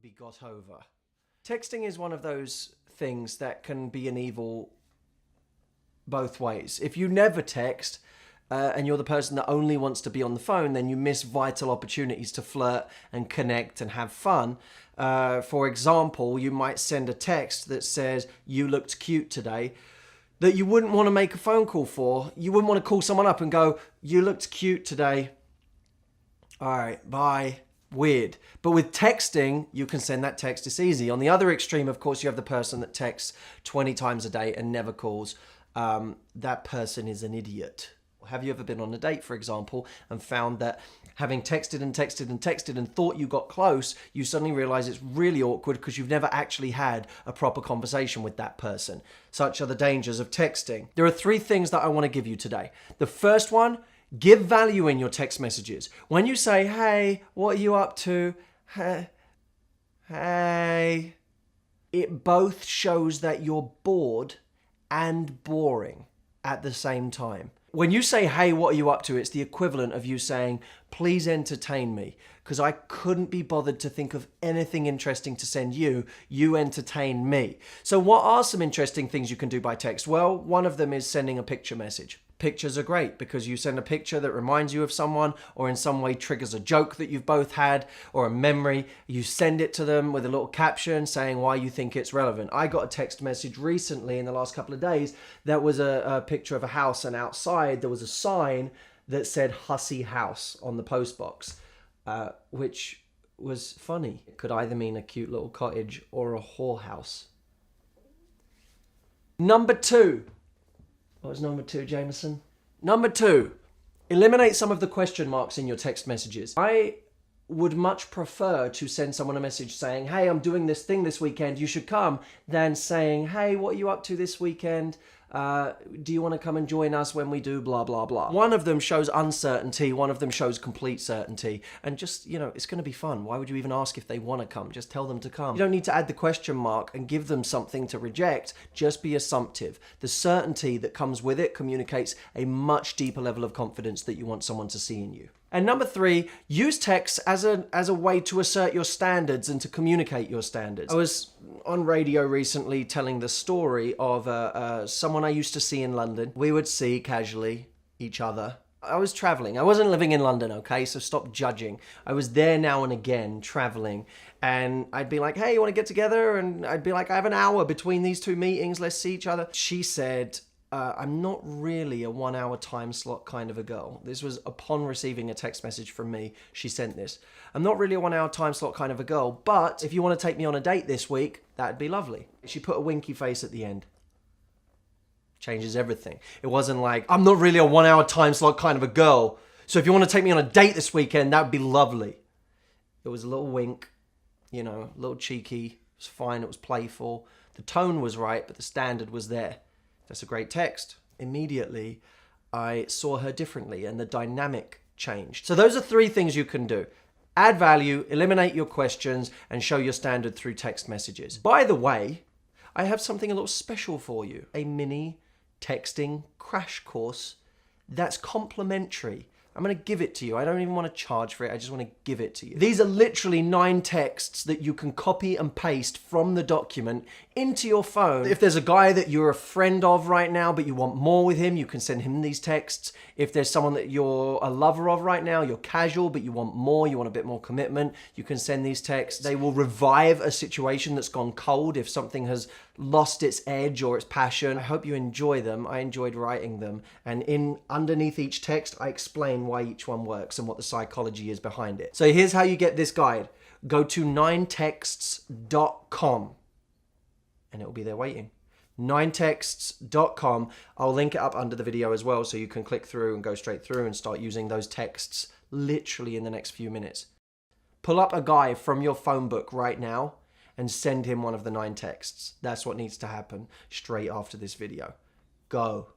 be got over. Texting is one of those things that can be an evil both ways. If you never text and you're the person that only wants to be on the phone, then you miss vital opportunities to flirt and connect and have fun. For example, you might send a text that says, "You looked cute today," that you wouldn't want to make a phone call for. You wouldn't want to call someone up and go, "You looked cute today. All right, bye." Weird. But with texting, you can send that text. It's easy. On the other extreme, of course, you have the person that texts 20 times a day and never calls. That person is an idiot. Have you ever been on a date, for example, and found that having texted and texted and texted and thought you got close, you suddenly realize it's really awkward because you've never actually had a proper conversation with that person? Such are the dangers of texting. There are 3 things that I want to give you today. The first one, give value in your text messages. When you say, "Hey, what are you up to? Hey," it both shows that you're bored and boring at the same time. When you say, "Hey, what are you up to?" it's the equivalent of you saying, "Please entertain me, because I couldn't be bothered to think of anything interesting to send you. You entertain me." So what are some interesting things you can do by text? Well, one of them is sending a picture message. Pictures are great because you send a picture that reminds you of someone or in some way triggers a joke that you've both had or a memory. You send it to them with a little caption saying why you think it's relevant. I got a text message recently in the last couple of days that was a picture of a house, and outside there was a sign that said "Hussey House" on the postbox, which was funny. It could either mean a cute little cottage or a whorehouse. Number 2. What was number 2, Jameson? Number 2, eliminate some of the question marks in your text messages. I would much prefer to send someone a message saying, "Hey, I'm doing this thing this weekend, you should come," than saying, "Hey, what are you up to this weekend? Do you want to come and join us when we do blah, blah, blah?" One of them shows uncertainty, one of them shows complete certainty. And just, it's going to be fun. Why would you even ask if they want to come? Just tell them to come. You don't need to add the question mark and give them something to reject. Just be assumptive. The certainty that comes with it communicates a much deeper level of confidence that you want someone to see in you. And number 3, use text as a way to assert your standards and to communicate your standards. I was on radio recently telling the story of someone I used to see in London. We would see casually each other. I was traveling. I wasn't living in London, okay? So stop judging. I was there now and again, traveling. And I'd be like, "Hey, you want to get together?" And I'd be like, "I have an hour between these 2 meetings. Let's see each other." She said, "I'm not really a 1-hour time slot kind of a girl." This was upon receiving a text message from me. She sent this. "I'm not really a 1-hour time slot kind of a girl, but if you want to take me on a date this week, that'd be lovely." She put a winky face at the end. Changes everything. It wasn't like, "I'm not really a 1-hour time slot kind of a girl, so if you want to take me on a date this weekend, that'd be lovely." It was a little wink, a little cheeky. It was fine. It was playful. The tone was right, but the standard was there. That's a great text. Immediately, I saw her differently and the dynamic changed. So those are 3 things you can do. Add value, eliminate your questions, and show your standard through text messages. By the way, I have something a little special for you. A mini texting crash course that's complimentary. I'm going to give it to you. I don't even want to charge for it. I just want to give it to you. These are literally 9 texts that you can copy and paste from the document into your phone. If there's a guy that you're a friend of right now, but you want more with him, you can send him these texts. If there's someone that you're a lover of right now, you're casual, but you want more, you want a bit more commitment, you can send these texts. They will revive a situation that's gone cold if something has lost its edge or its passion. I hope you enjoy them. I enjoyed writing them. And underneath each text, I explain why each one works and what the psychology is behind it. So here's how you get this guide. Go to 9texts.com and it will be there waiting. 9texts.com. I'll link it up under the video as well so you can click through and go straight through and start using those texts literally in the next few minutes. Pull up a guy from your phone book right now and send him one of the 9 texts. That's what needs to happen straight after this video. Go.